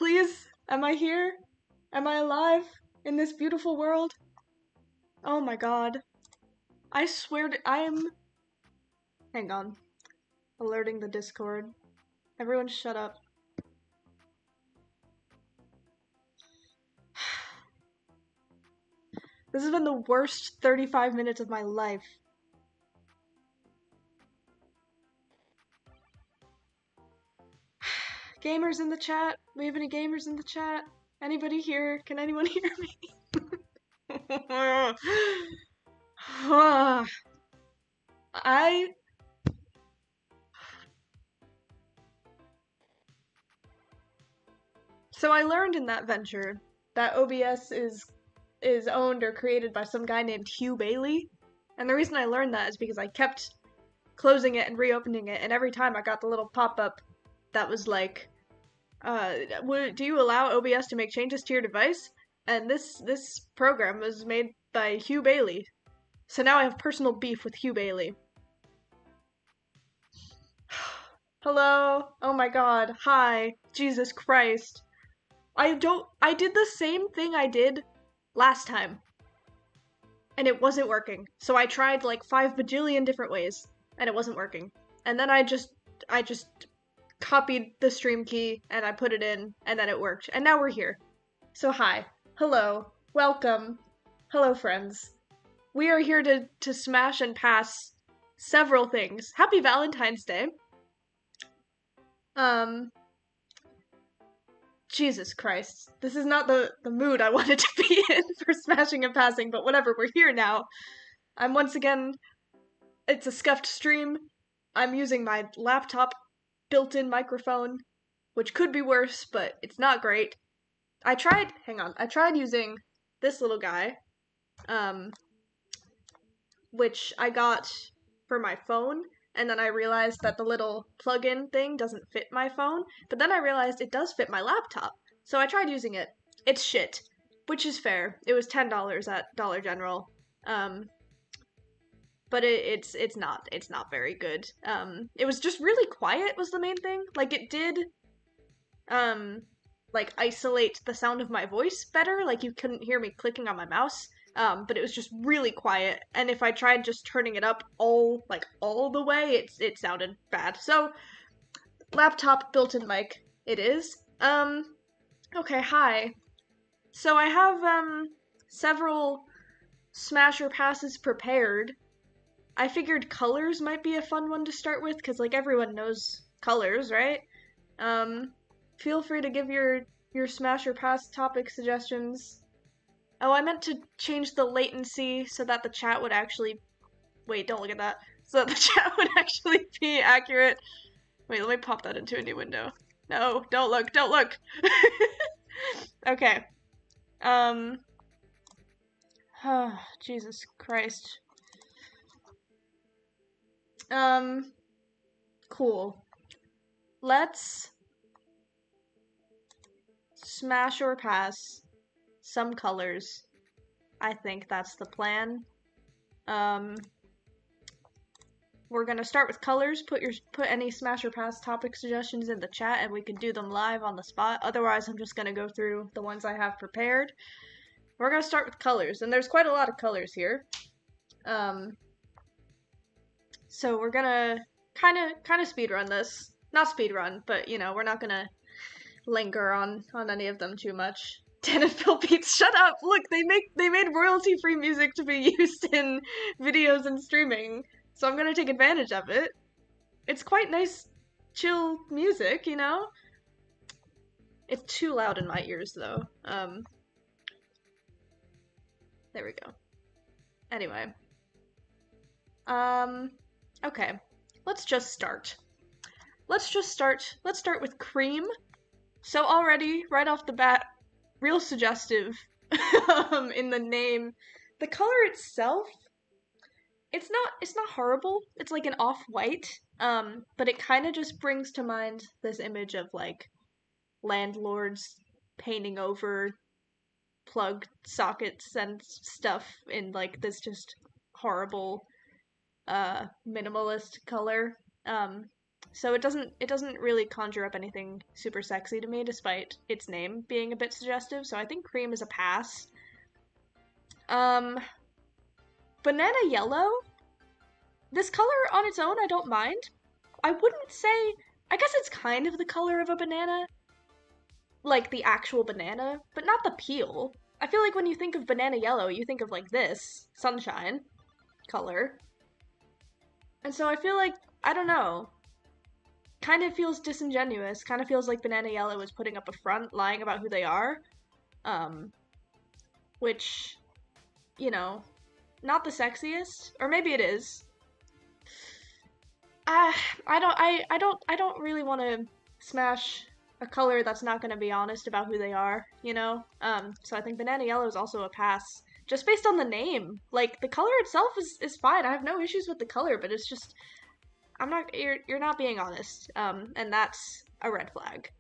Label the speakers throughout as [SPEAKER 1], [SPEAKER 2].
[SPEAKER 1] Please? Am I here? Am I alive in this beautiful world? Oh my god. I swear I am... Hang on. Alerting the Discord. Everyone shut up. This has been the worst 35 minutes of my life. Gamers in the chat? We have any gamers in the chat? Anybody here? Can anyone hear me? So I learned in that venture that OBS is owned or created by some guy named Hugh Bailey. And the reason I learned that is because I kept closing it and reopening it, and every time I got the little pop-up that was like, do you allow OBS to make changes to your device? And this program was made by Hugh Bailey. So now I have personal beef with Hugh Bailey. Hello? Oh my god. Hi. Jesus Christ. I did the same thing I did last time. And it wasn't working. So I tried like 5 bajillion different ways, and it wasn't working. And then I just copied the stream key, and I put it in, and then it worked. And now we're here. So hi. Hello. Welcome. Hello, friends. We are here to smash and pass several things. Happy Valentine's Day. Jesus Christ. This is not the mood I wanted to be in for smashing and passing, but whatever, we're here now. I'm once again, it's a scuffed stream. I'm using my laptop built-in microphone, which could be worse, but it's not great. I tried using this little guy, which I got for my phone, and then I realized that the little plug-in thing doesn't fit my phone, but then I realized it does fit my laptop. So I tried using it. It's shit, which is fair. It was $10 at Dollar General. But it's not very good. It was just really quiet was the main thing. Like it did like isolate the sound of my voice better. Like you couldn't hear me clicking on my mouse. But it was just really quiet, and if I tried just turning it up all the way, it sounded bad. So, laptop built-in mic, it is. Okay, hi. So I have, several smasher passes prepared. I figured colors might be a fun one to start with, because, like, everyone knows colors, right? Feel free to give your smasher pass topic suggestions. Oh, I meant to change the latency so that the chat would actually... Wait, don't look at that. So that the chat would actually be accurate. Wait, let me pop that into a new window. No, don't look, don't look! Okay. Oh, Jesus Christ. Cool. Let's smash or pass some colors. I think that's the plan. We're gonna start with colors. Put any smash or pass topic suggestions in the chat and we can do them live on the spot. Otherwise, I'm just gonna go through the ones I have prepared. We're gonna start with colors, and there's quite a lot of colors here. So we're gonna kind of speedrun this. Not speedrun, but you know, we're not gonna linger on any of them too much. Dan and Phil Beats, shut up! Look, they made royalty-free music to be used in videos and streaming, so I'm gonna take advantage of it. It's quite nice, chill music, you know? It's too loud in my ears, though. There we go. Anyway. Okay. Let's just start. Let's start with cream. So already, right off the bat, real suggestive in the name. The color itself, it's not horrible. It's like an off-white, but it kind of just brings to mind this image of like landlords painting over plug sockets and stuff in like this just horrible minimalist color. So it doesn't really conjure up anything super sexy to me, despite its name being a bit suggestive. So I think cream is a pass. Um, banana yellow. This color on its own, I don't mind. I wouldn't say. I guess it's kind of the color of a banana, like the actual banana, but not the peel. I feel like when you think of banana yellow, you think of like this sunshine color. And so I feel like, I don't know, kind of feels disingenuous, kind of feels like Banana Yellow is putting up a front, lying about who they are. Um, which, you know, not the sexiest, or maybe it is. I don't really want to smash a color that's not going to be honest about who they are, you know? So I think Banana Yellow is also a pass, just based on the name. Like, the color itself is fine. I have no issues with the color, but it's just, you're not being honest. And that's a red flag.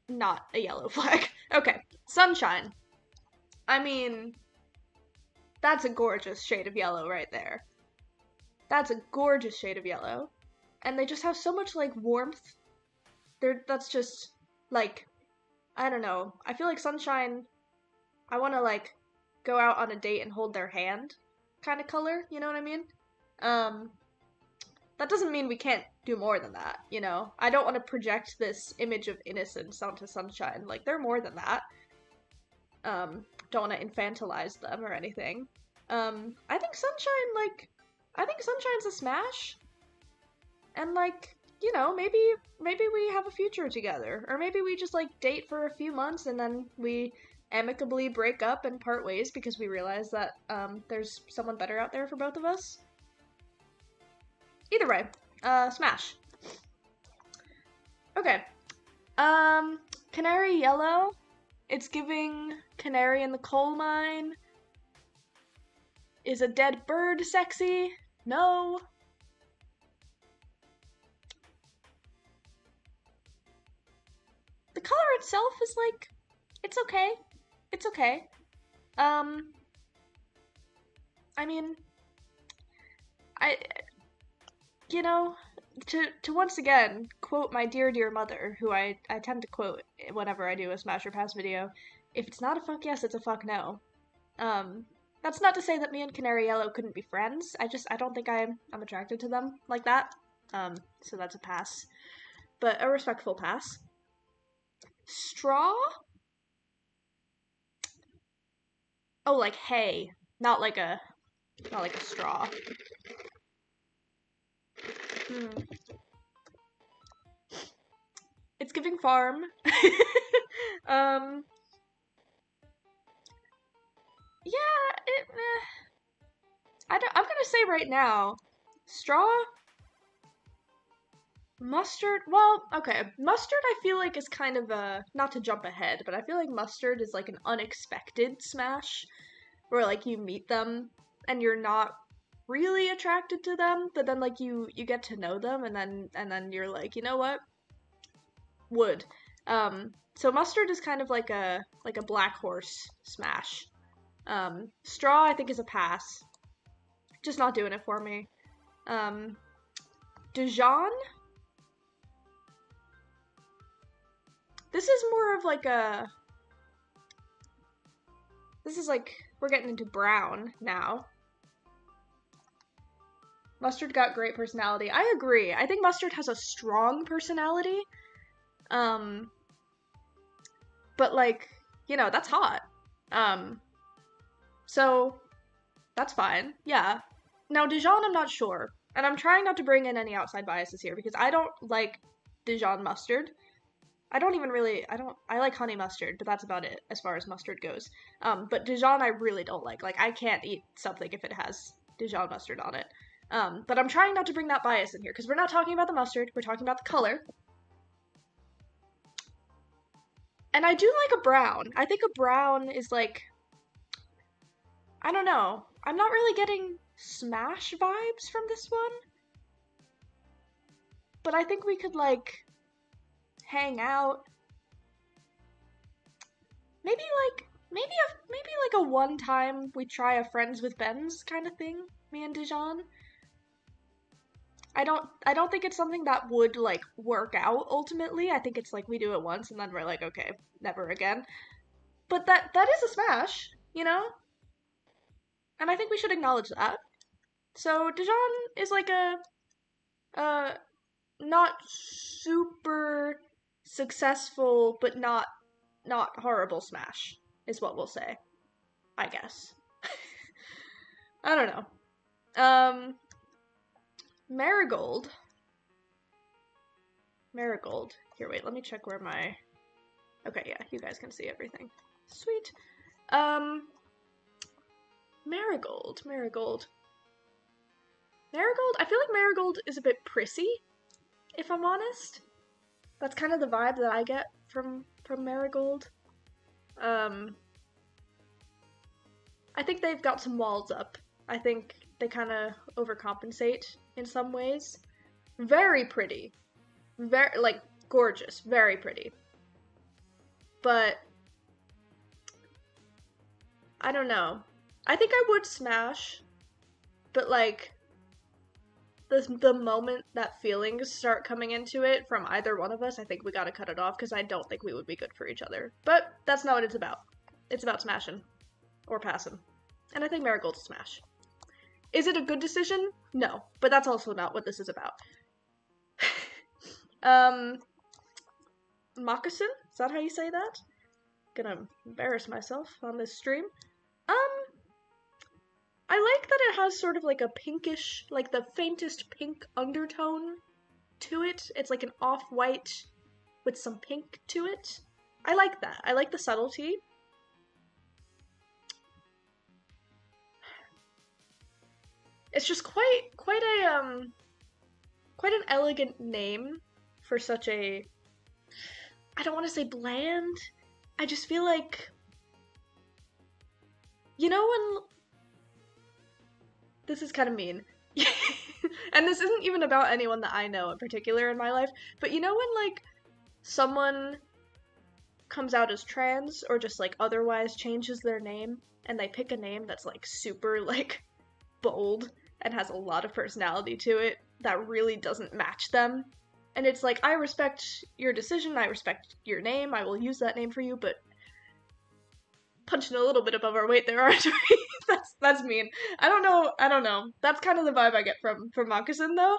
[SPEAKER 1] Not a yellow flag. Okay, Sunshine. I mean, that's a gorgeous shade of yellow right there. That's a gorgeous shade of yellow. And they just have so much, like, warmth. That's just, like, I don't know. I feel like Sunshine, I want to, like, go out on a date and hold their hand kind of color, you know what I mean? That doesn't mean we can't do more than that, you know? I don't want to project this image of innocence onto Sunshine. Like, they're more than that. Don't want to infantilize them or anything. I think Sunshine's a smash. And, like, you know, maybe we have a future together. Or maybe we just, like, date for a few months and then we amicably break up and part ways because we realize that, there's someone better out there for both of us. Either way, smash. Okay. Canary Yellow. It's giving Canary in the Coal Mine. Is a dead bird sexy? No. The color itself is like, it's okay. It's okay. I mean, you know, to once again quote my dear mother, who I tend to quote whenever I do a Smash or Pass video, if it's not a fuck yes, it's a fuck no. That's not to say that me and Canary Yellow couldn't be friends. I don't think I'm attracted to them like that. So that's a pass. But a respectful pass. Straw? Oh, like hay. Not like a straw. It's giving farm. Yeah, I'm gonna say right now, straw, mustard. Well, okay, mustard. I feel like is kind of a, not to jump ahead, but I feel like mustard is like an unexpected smash, where like you meet them and you're not really attracted to them, but then like you get to know them and then you're like, you know what? Would. So mustard is kind of like a black horse smash. Straw I think is a pass. Just not doing it for me. Dijon? This is more of like a, this is like, we're getting into brown now. Mustard got great personality. I agree. I think Mustard has a strong personality. But like, you know, that's hot. So that's fine. Yeah. Now Dijon, I'm not sure. And I'm trying not to bring in any outside biases here because I don't like Dijon mustard. I like honey mustard, but that's about it as far as mustard goes. But Dijon I really don't like. Like, I can't eat something if it has Dijon mustard on it. But I'm trying not to bring that bias in here, because we're not talking about the mustard, we're talking about the color. And I do like a brown. I think a brown is like, I don't know. I'm not really getting Smash vibes from this one. But I think we could, like, hang out. Maybe like a one time we try a friends with Ben's kind of thing, me and Dijon. I don't think it's something that would like work out ultimately. I think it's like we do it once and then we're like, okay, never again. But that is a smash, you know? And I think we should acknowledge that. So Dijon is like a not super successful but not horrible smash is what we'll say, I guess. I don't know. Marigold. Marigold. Here, wait, let me check where my... Okay, yeah, you guys can see everything. Sweet. Marigold. Marigold. Marigold? I feel like Marigold is a bit prissy, if I'm honest. That's kind of the vibe that I get from Marigold. I think they've got some walls up. I think they kind of overcompensate in some ways. Very pretty. Very, like, gorgeous. Very pretty. But I don't know. I think I would smash, but like the moment that feelings start coming into it from either one of us, I think we gotta cut it off because I don't think we would be good for each other. But that's not what it's about. It's about smashing or passing. And I think Marigold's a smash. Is it a good decision? No, but that's also not what this is about. Moccasin? Is that how you say that? Gonna embarrass myself on this stream. I like that it has sort of like a pinkish, like the faintest pink undertone to it. It's like an off-white with some pink to it. I like that. I like the subtlety. It's just quite an elegant name for such a, I don't want to say bland. I just feel like, you know when, this is kind of mean, and this isn't even about anyone that I know in particular in my life, but you know when like someone comes out as trans or just like otherwise changes their name and they pick a name that's like super like bold and has a lot of personality to it that really doesn't match them. And it's like, I respect your decision, I respect your name, I will use that name for you, but punching a little bit above our weight there, aren't we? That's mean. I don't know. That's kind of the vibe I get from Moccasin though.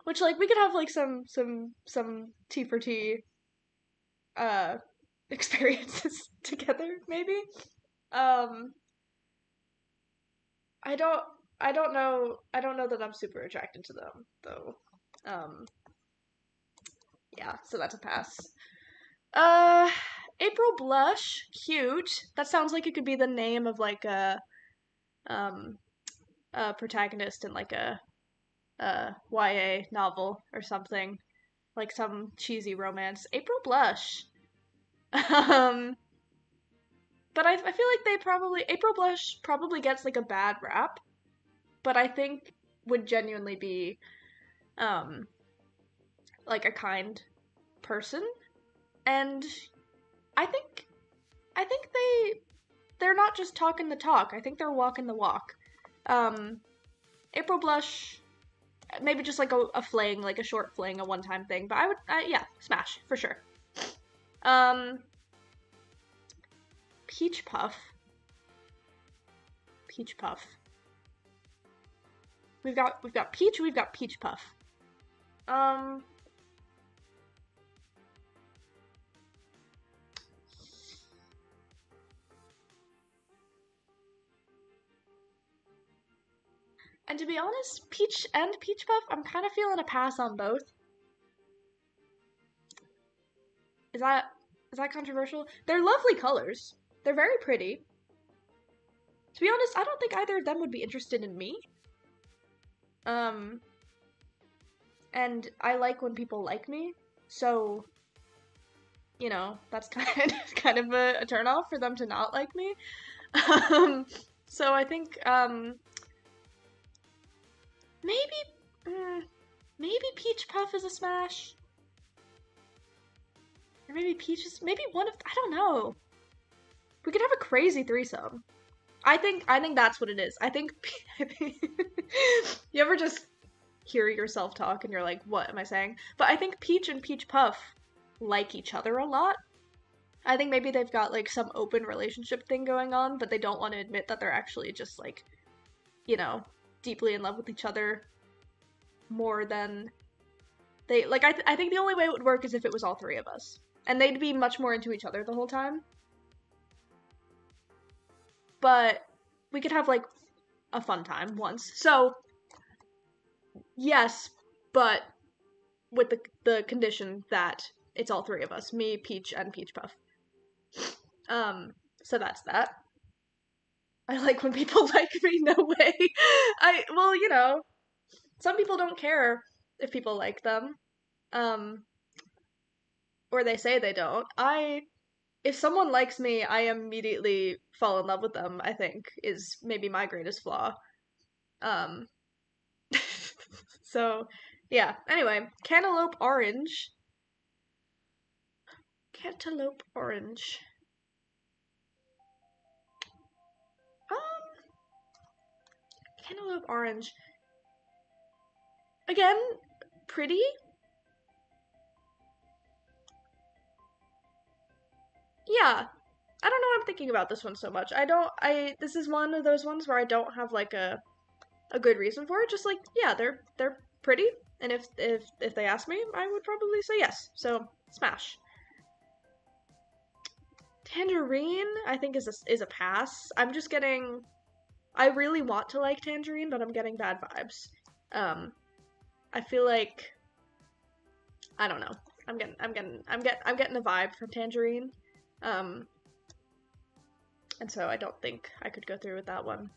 [SPEAKER 1] Which like we could have like some T for T experiences together, maybe. I don't know that I'm super attracted to them though. Yeah, so that's a pass. April Blush, cute. That sounds like it could be the name of like a protagonist in like a YA novel or something, like some cheesy romance. April Blush. But I feel like April Blush probably gets like a bad rap, but I think would genuinely be like a kind person, and I think they're not just talking the talk. I think they're walking the walk. April Blush, maybe just like a fling, like a short fling, a one-time thing. But yeah, smash for sure. Peach Puff. Peach Puff. We've got Peach. We've got Peach Puff. And to be honest, Peach and Peach Puff, I'm kind of feeling a pass on both. Is that controversial? They're lovely colors. They're very pretty. To be honest, I don't think either of them would be interested in me. And I like when people like me, so you know, that's kind of a turnoff for them to not like me. So I think maybe Peach Puff is a smash. Or maybe maybe one of, I don't know. We could have a crazy threesome. I think that's what it is. I think you ever just hear yourself talk and you're like, what am I saying? But I think Peach and Peach Puff like each other a lot. I think maybe they've got like some open relationship thing going on, but they don't want to admit that they're actually just like, you know, deeply in love with each other more than they like. I think the only way it would work is if it was all three of us, and they'd be much more into each other the whole time. But we could have like a fun time once. So yes, but with the condition that it's all three of us, me, Peach, and Peach Puff. So that's that. I like when people like me, no way. Well, you know, some people don't care if people like them. Or they say they don't. If someone likes me, I immediately fall in love with them, I think, is maybe my greatest flaw. Um, so, yeah. Anyway, cantaloupe orange. Cantaloupe orange. Cantaloupe orange. Again, pretty. Yeah. I don't know what I'm thinking about this one so much. This is one of those ones where I don't have like a good reason for it. Just like, yeah, they're pretty. And if they ask me, I would probably say yes. So, smash. Tangerine, I think is a pass. I'm just getting I really want to like Tangerine, but I'm getting bad vibes. I feel like I don't know. I'm getting a vibe from Tangerine. And so I don't think I could go through with that one.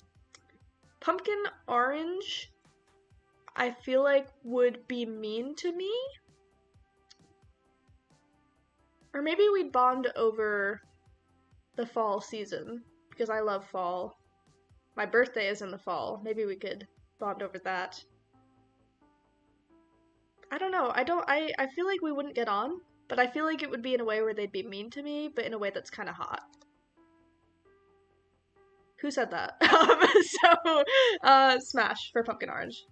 [SPEAKER 1] Pumpkin orange, I feel like would be mean to me. Or maybe we'd bond over the fall season, because I love fall. My birthday is in the fall. Maybe we could bond over that. I don't know. I feel like we wouldn't get on, but I feel like it would be in a way where they'd be mean to me, but in a way that's kind of hot. Who said that? Smash for pumpkin orange.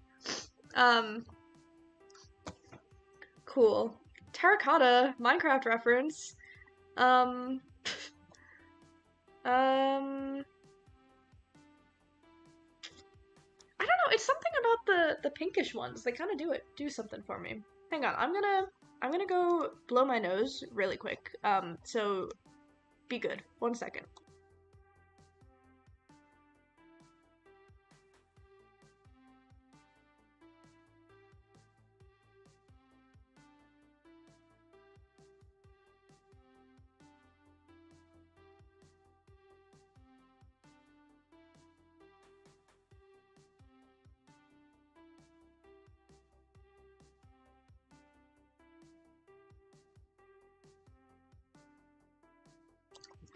[SPEAKER 1] Cool. Terracotta, Minecraft reference. I don't know, it's something about the pinkish ones. They kind of do something for me. Hang on, I'm gonna go blow my nose really quick. So be good. 1 second.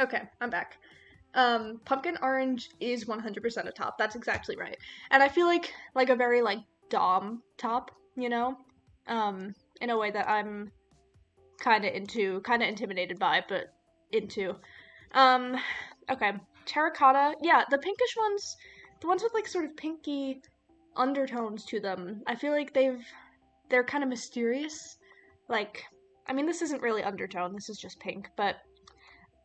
[SPEAKER 1] Okay, I'm back. Pumpkin orange is 100% a top. That's exactly right. And I feel like a very like dom top, you know? In a way that I'm kind of intimidated by, but into. Okay, terracotta. Yeah, the pinkish ones, the ones with like sort of pinky undertones to them. I feel like they're kind of mysterious. Like, I mean, this isn't really undertone. This is just pink, but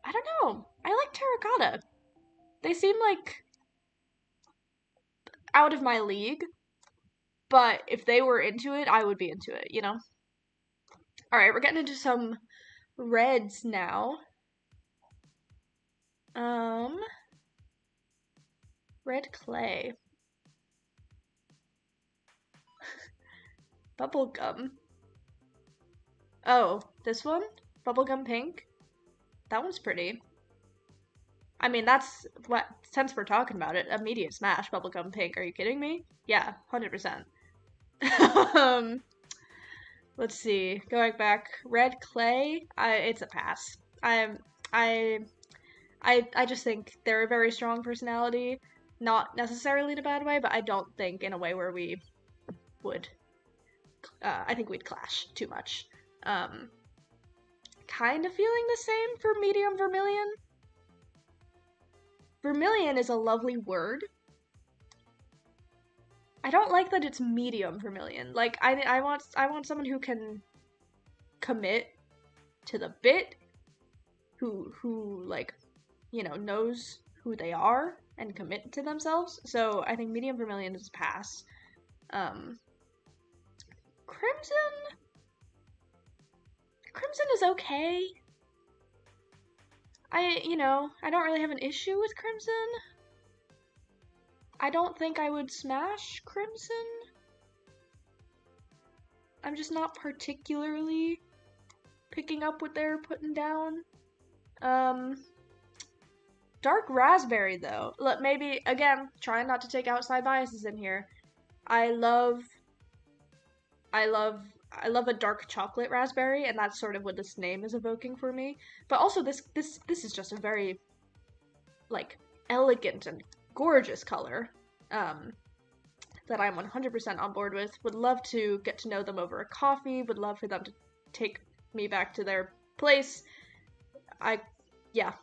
[SPEAKER 1] I don't know. I like terracotta. They seem like out of my league, but if they were into it, I would be into it, you know? Alright, we're getting into some reds now. Red clay. Bubblegum. Oh, this one? Bubblegum pink? That one's pretty. I mean, that's what, since we're talking about it, immediate smash, bubblegum pink. Are you kidding me? Yeah, 100%. Let's see. Going back, red clay. It's a pass. I just think they're a very strong personality. Not necessarily in a bad way, but I don't think in a way where we would. I think we'd clash too much. Kind of feeling the same for medium vermilion. Vermilion is a lovely word. I don't like that it's medium vermilion. Like, I want someone who can commit to the bit, who like, you know, knows who they are and commit to themselves. So I think medium vermilion is a pass. Crimson is okay. I don't really have an issue with Crimson. I don't think I would smash Crimson. I'm just not particularly picking up what they're putting down. Dark Raspberry, though. Look, maybe, again, trying not to take outside biases in here. I love a dark chocolate raspberry, and that's sort of what this name is evoking for me. But also, this is just a very, like, elegant and gorgeous color that I'm 100% on board with. Would love to get to know them over a coffee. Would love for them to take me back to their place. Yeah.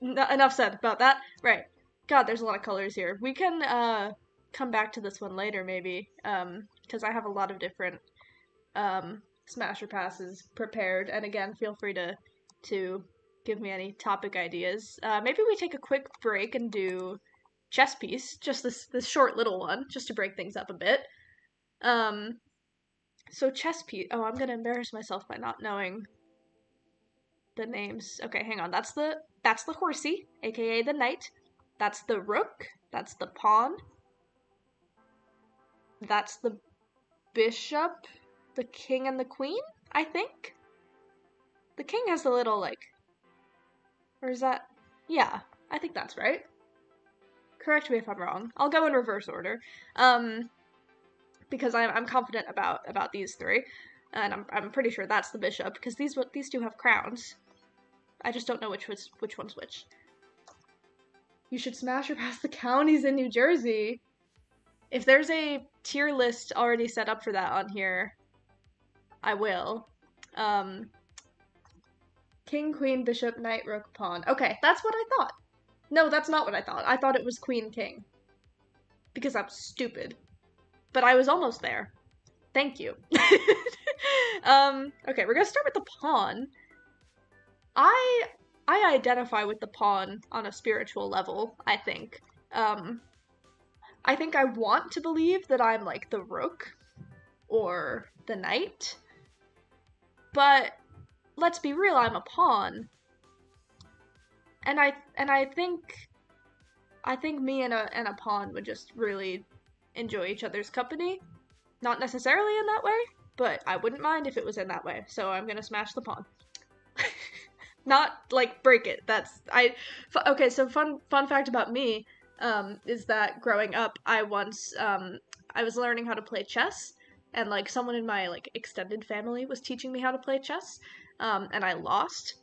[SPEAKER 1] Enough said about that. Right. God, there's a lot of colors here. We can come back to this one later, maybe, because I have a lot of different smasher passes prepared. And again, feel free to give me any topic ideas. Maybe we take a quick break and do chess piece, just this short little one, just to break things up a bit. So chess piece. Oh, I'm gonna embarrass myself by not knowing the names. Okay, hang on. That's the horsey, aka the knight. That's the rook. That's the pawn. That's the bishop, the king, and the queen, I think. The king has the little, like, or is that? Yeah, I think that's right. Correct me if I'm wrong. I'll go in reverse order, because I'm confident about these three, and I'm pretty sure that's the bishop, because these two have crowns. I just don't know which one's which. You should smash or pass the counties in New Jersey. If there's a tier list already set up for that on here, I will. King, queen, bishop, knight, rook, pawn. Okay, that's what I thought. No, that's not what I thought. I thought it was queen, king. Because I'm stupid. But I was almost there. Thank you. Okay, we're gonna start with the pawn. I identify with the pawn on a spiritual level, I think. I think I want to believe that I'm like the rook or the knight, but let's be real, I'm a pawn. And I think me and a pawn would just really enjoy each other's company. Not necessarily in that way, but I wouldn't mind if it was in that way. So I'm gonna smash the pawn. Not like break it. Okay. So fun fact about me is that growing up, I was learning how to play chess, and like someone in my like extended family was teaching me how to play chess, and I lost.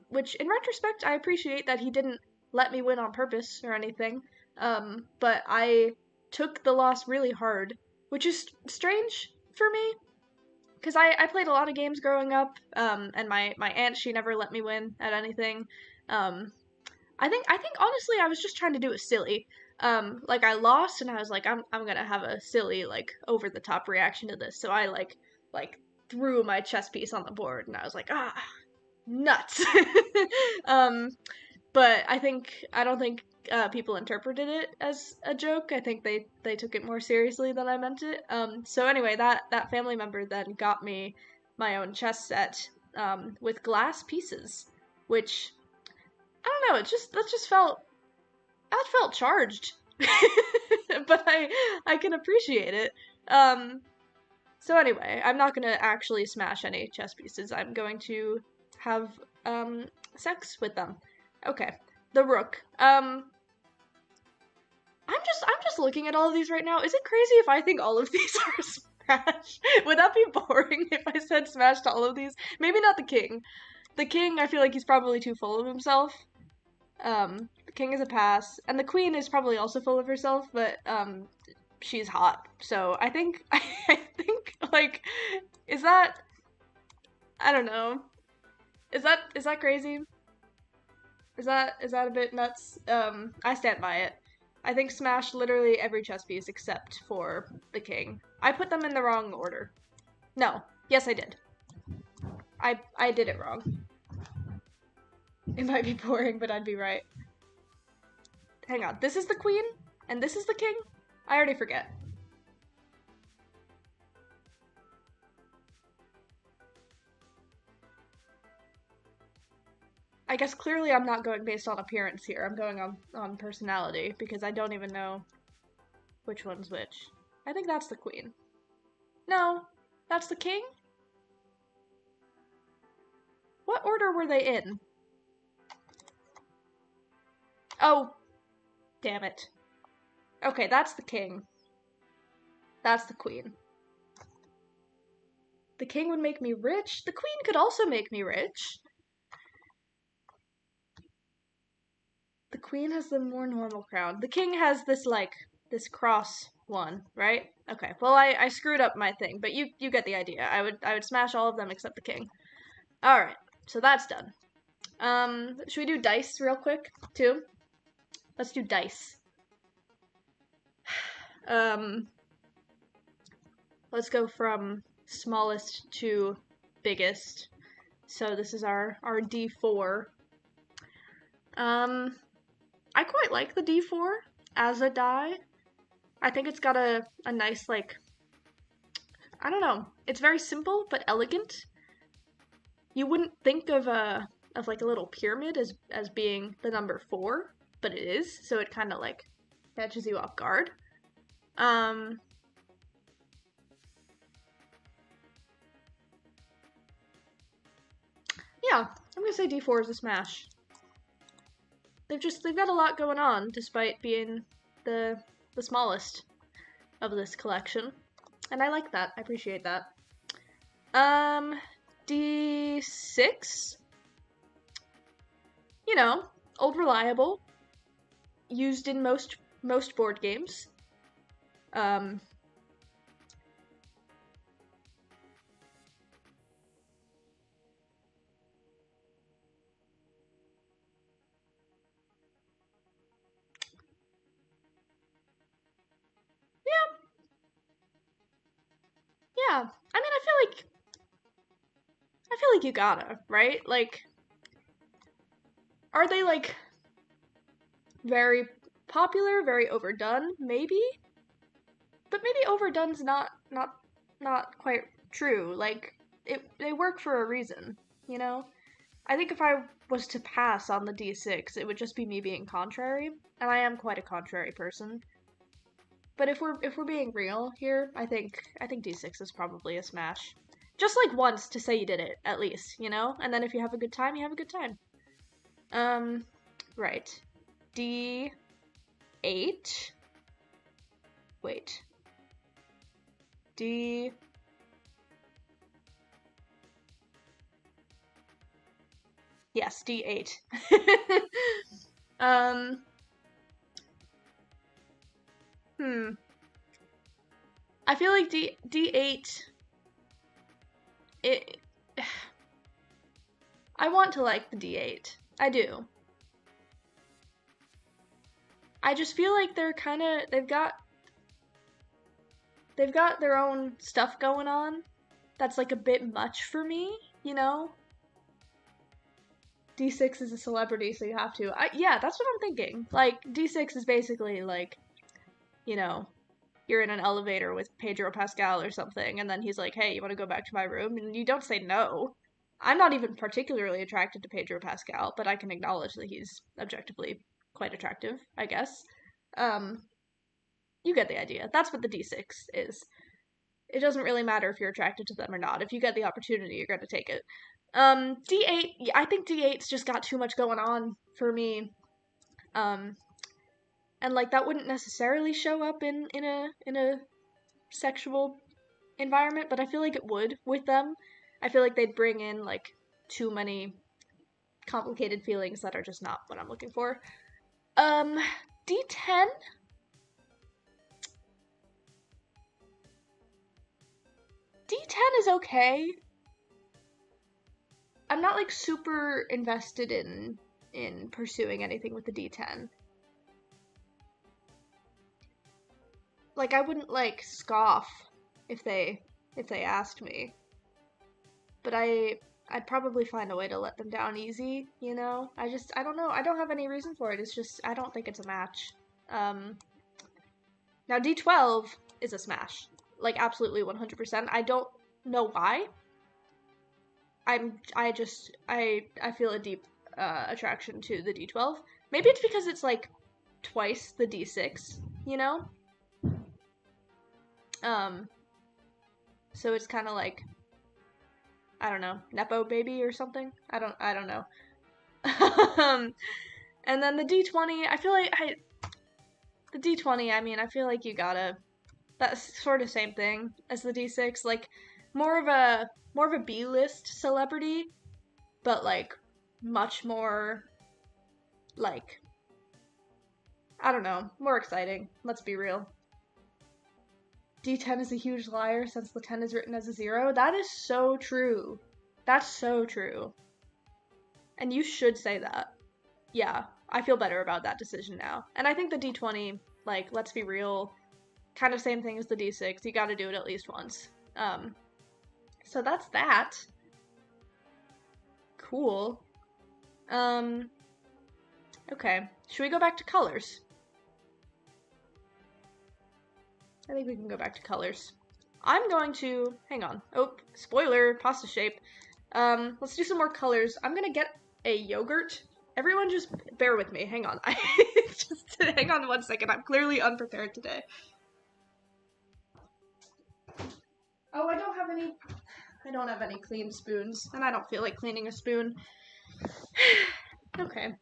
[SPEAKER 1] Which in retrospect, I appreciate that he didn't let me win on purpose or anything. But I took the loss really hard, which is strange for me. Because I played a lot of games growing up, and my aunt, she never let me win at anything. I think honestly I was just trying to do it silly. Like I lost and I was like, I'm gonna have a silly, like, over the top reaction to this. So I like threw my chess piece on the board and I was like, nuts. But I don't think people interpreted it as a joke. I think they took it more seriously than I meant it. So anyway, that family member then got me my own chess set with glass pieces, which I don't know. That felt charged, but I can appreciate it. So anyway, I'm not gonna actually smash any chess pieces. I'm going to have sex with them. Okay, the rook. I'm just looking at all of these right now. Is it crazy if I think all of these are smash? Would that be boring if I said smash to all of these? Maybe not the king. The king, I feel like he's probably too full of himself. The king is a pass, and the queen is probably also full of herself, but she's hot. So I think like, is that, I don't know. Is that crazy? Is that a bit nuts? I stand by it. I think smashed literally every chess piece except for the king. I put them in the wrong order. No. Yes, I did. I did it wrong. It might be boring, but I'd be right. Hang on. This is the queen, and this is the king? I already forget. I guess clearly I'm not going based on appearance here. I'm going on personality, because I don't even know which one's which. I think that's the queen. No, that's the king? What order were they in? Oh, damn it. Okay, that's the king. That's the queen. The king would make me rich. The queen could also make me rich. The queen has the more normal crown. The king has this, like, this cross one, right? Okay, well, I screwed up my thing, but you get the idea. I would smash all of them except the king. Alright, so that's done. Should we do dice real quick, too? Let's do dice. Let's go from smallest to biggest. So this is our D4. I quite like the D4 as a die. I think it's got a nice, like, I don't know. It's very simple but elegant. You wouldn't think of like a little pyramid as being the number 4, but it is. So it kind of like catches you off guard. Yeah, I'm gonna say D4 is a smash. They've got a lot going on despite being the smallest of this collection. And I like that. I appreciate that. D6. You know, old reliable. Used in most board games. Yeah. I mean, I feel like you gotta, right? Like, are they like very popular, very overdone? Maybe, but maybe overdone's not quite true. Like, they work for a reason, you know. I think if I was to pass on the D6, it would just be me being contrary, and I am quite a contrary person. But if we're being real here, I think D6 is probably a smash. Just like once to say you did it, at least, you know? And then if you have a good time, you have a good time. Right. D8. Wait. D... Yes, D8. I feel like D8... It... I want to like the D8. I do. I just feel like they're kind of... They've got their own stuff going on that's like a bit much for me, you know? D6 is a celebrity, so you have to. Yeah, that's what I'm thinking. Like, D6 is basically like, you know, you're in an elevator with Pedro Pascal or something, and then he's like, hey, you want to go back to my room? And you don't say no. I'm not even particularly attracted to Pedro Pascal, but I can acknowledge that he's objectively quite attractive, I guess. You get the idea. That's what the D6 is. It doesn't really matter if you're attracted to them or not. If you get the opportunity, you're going to take it. D8, I think D8's just got too much going on for me. And like that wouldn't necessarily show up in a sexual environment, but I feel like it would with them. I feel like they'd bring in like too many complicated feelings that are just not what I'm looking for. D10. D10 is okay. I'm not like super invested in pursuing anything with the D10. like, I wouldn't, like, scoff if they asked me. But I'd probably find a way to let them down easy, you know? I don't know. I don't have any reason for it. It's just, I don't think it's a match. Now D12 is a smash. Like, absolutely 100%. I don't know why. I feel a deep attraction to the D12. Maybe it's because it's like twice the D6, you know? So it's kind of like, I don't know, Nepo baby or something? I don't know. And then the D20, I feel like the D20, I mean, I feel like you gotta, that's sort of same thing as the D6, like more of a B-list celebrity, but like much more like, I don't know, more exciting. Let's be real. D10 is a huge liar since the 10 is written as a 0. That is so true. That's so true. And you should say that. Yeah, I feel better about that decision now. And I think the D20, like, let's be real, kind of same thing as the D6. You gotta do it at least once. So that's that. Cool. Okay. Should we go back to colors? I think we can go back to colors. I'm going to, hang on. Oh, spoiler, pasta shape. Let's do some more colors. I'm gonna get a yogurt. Everyone just bear with me. Hang on. Just hang on 1 second. I'm clearly unprepared today. Oh, I don't have any clean spoons, and I don't feel like cleaning a spoon. Okay.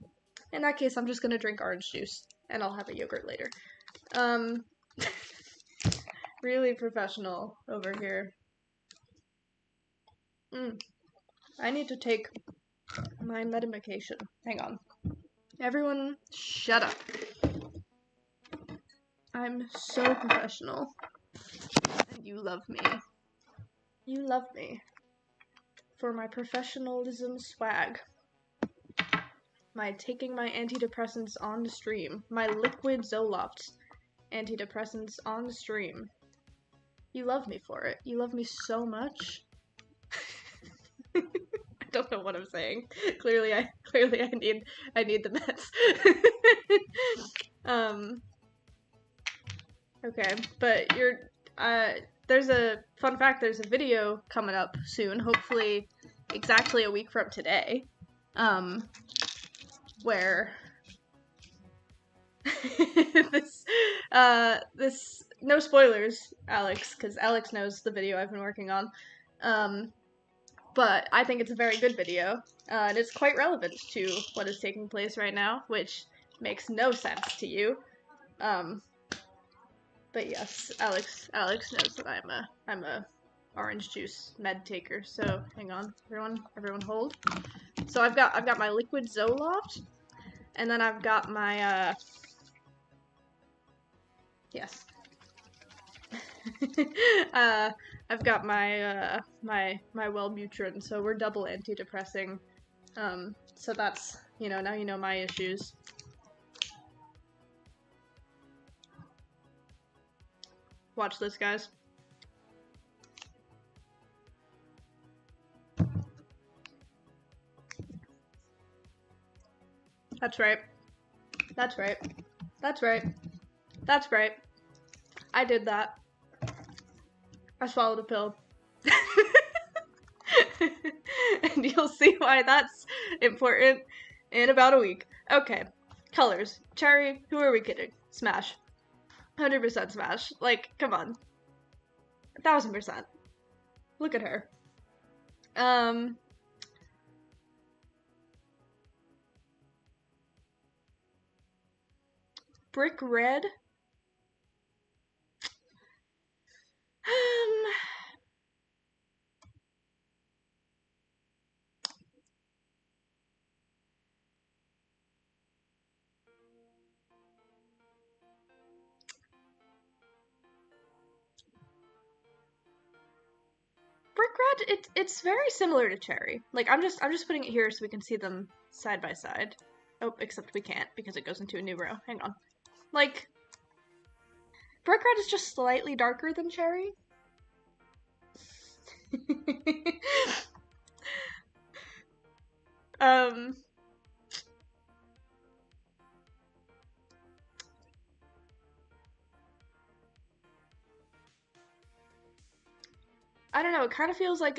[SPEAKER 1] In that case, I'm just gonna drink orange juice, and I'll have a yogurt later. Really professional over here. I need to take my medication. Hang on. Everyone, shut up. I'm so professional. And you love me. You love me. For my professionalism swag. My taking my antidepressants on the stream. My liquid Zoloft antidepressants on the stream. You love me for it. You love me so much. I don't know what I'm saying. Clearly I need the meds. Okay, but there's a fun fact, there's a video coming up soon, hopefully exactly a week from today, where this no spoilers, Alex, because Alex knows the video I've been working on. But I think it's a very good video, and it's quite relevant to what is taking place right now, which makes no sense to you. But yes, Alex knows that I'm a orange juice med taker. So hang on, everyone hold. So I've got my liquid Zoloft, and then I've got my yes. I've got my my Wellbutrin, so we're double antidepressing. So that's, you know, now you know my issues. Watch this, guys. That's right. That's right. That's right. That's right. I did that. I swallowed a pill. And you'll see why that's important in about a week. Okay. Colors. Cherry, who are we kidding? Smash. 100% smash. Like, come on. 1000%. Look at her. Brick red. Brick red, it's very similar to cherry. Like, I'm just putting it here so we can see them side by side. Oh, except we can't because it goes into a new row. Hang on. Like, Brick red is just slightly darker than cherry. um, I don't know, it kind of feels like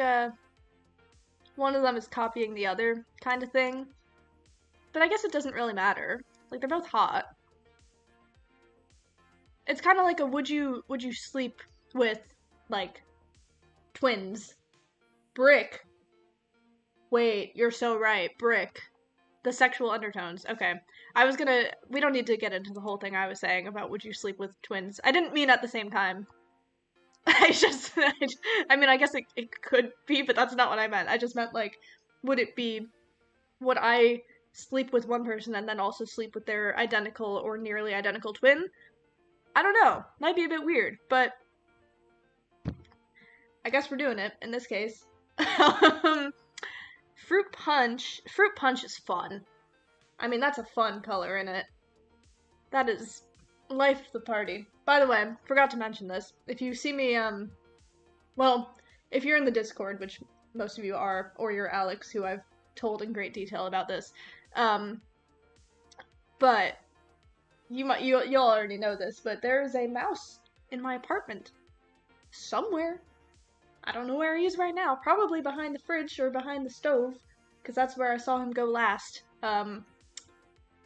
[SPEAKER 1] one of them is copying the other kind of thing. But I guess it doesn't really matter. Like, they're both hot. It's kind of like a would you sleep with, like, twins? Brick. Wait, you're so right. Brick. The sexual undertones. Okay. We don't need to get into the whole thing I was saying about would you sleep with twins. I didn't mean at the same time. I mean, I guess it could be, but that's not what I meant. I just meant, like, would I sleep with one person and then also sleep with their identical or nearly identical twin? I don't know. Might be a bit weird, but I guess we're doing it in this case. Fruit punch. Fruit punch is fun. I mean, that's a fun color in it. That is life of the party. By the way, forgot to mention this. If you see me, well, if you're in the Discord, which most of you are, or you're Alex, who I've told in great detail about this, but you'll already know this, but there is a mouse in my apartment somewhere. I don't know where he is right now. Probably behind the fridge or behind the stove, because that's where I saw him go last.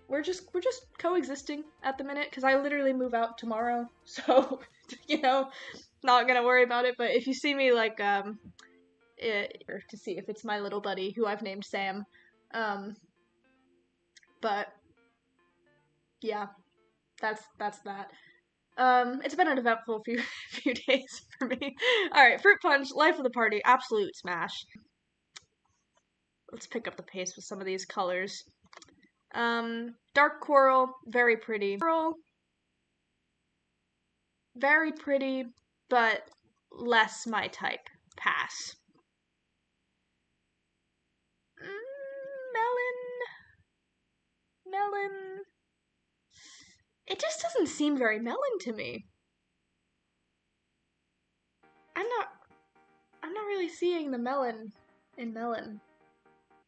[SPEAKER 1] We're just coexisting at the minute, because I literally move out tomorrow, so not gonna worry about it. But if you see me like to see if it's my little buddy who I've named Sam, but yeah, that's that. It's been an eventful few days for me. Alright, fruit punch, life of the party, absolute smash. Let's pick up the pace with some of these colors. Dark coral, very pretty. Coral, very pretty, but less my type. Pass. Melon. It just doesn't seem very melon to me. I'm not really seeing the melon in melon.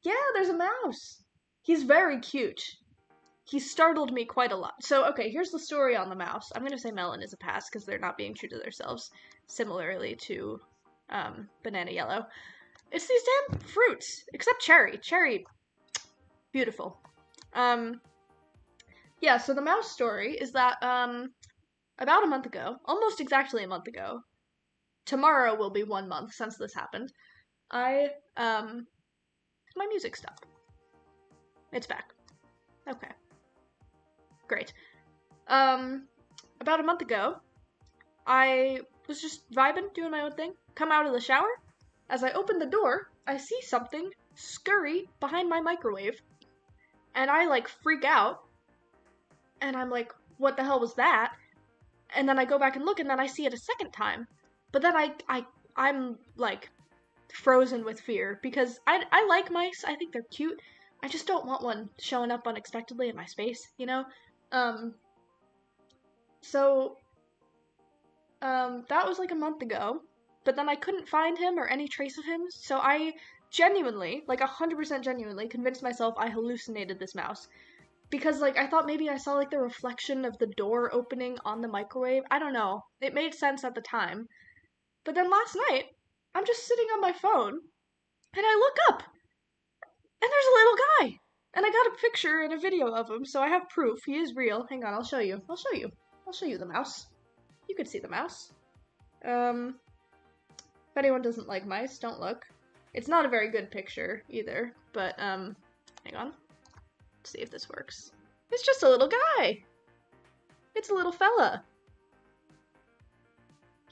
[SPEAKER 1] Yeah, there's a mouse. He's very cute. He startled me quite a lot. So, okay, here's the story on the mouse. I'm gonna say melon is a pass because they're not being true to themselves. Similarly to banana yellow. It's these damn fruits, except cherry. Cherry, beautiful. Yeah, so the mouse story is that about a month ago, almost exactly a month ago, tomorrow will be 1 month since this happened, my music stopped. It's back. Okay. Great. About a month ago, I was just vibing, doing my own thing, come out of the shower. As I open the door, I see something scurry behind my microwave. And I, like, freak out. And I'm like, what the hell was that? And then I go back and look, and then I see it a second time. But then I'm, like, frozen with fear. Because I like mice. I think they're cute. I just don't want one showing up unexpectedly in my space, you know? That was like a month ago, but then I couldn't find him or any trace of him, so I genuinely, like 100% genuinely, convinced myself I hallucinated this mouse. Because, like, I thought maybe I saw, like, the reflection of the door opening on the microwave. I don't know. It made sense at the time. But then last night, I'm just sitting on my phone, and I look up, and there's a little guy! And I got a picture and a video of him, so I have proof. He is real. Hang on, I'll show you. I'll show you the mouse. You can see the mouse. If anyone doesn't like mice, don't look. It's not a very good picture, either. But, hang on. Let's see if this works. It's just a little guy! It's a little fella.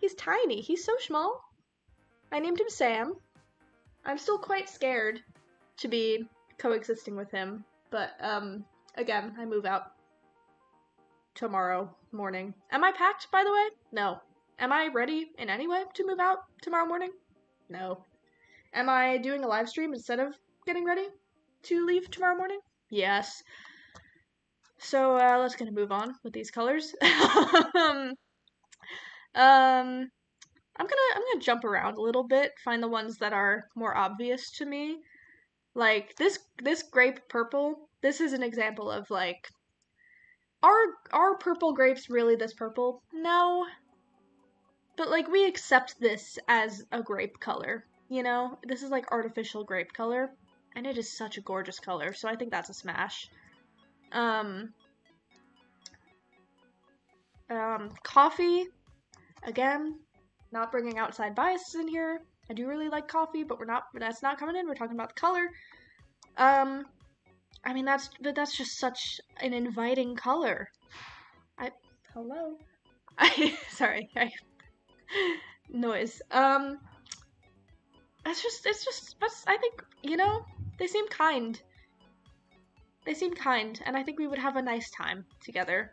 [SPEAKER 1] He's tiny. He's so small. I named him Sam. I'm still quite scared to be coexisting with him, but, again, I move out tomorrow morning. Am I packed, by the way? No. Am I ready in any way to move out tomorrow morning? No. Am I doing a live stream instead of getting ready to leave tomorrow morning? Yes. So, let's gonna move on with these colors. I'm gonna jump around a little bit, find the ones that are more obvious to me. Like this grape purple, this is an example of like, are purple grapes really this purple? No. But like we accept this as a grape color, you know? This is like artificial grape color, and it is such a gorgeous color, so I think that's a smash. Um Coffee, again, not bringing outside biases in here. I do really like coffee, but that's not coming in. We're talking about the color. I mean that's just such an inviting color. Hello. Sorry, noise. That's I think, they seem kind. They seem kind, and I think we would have a nice time together.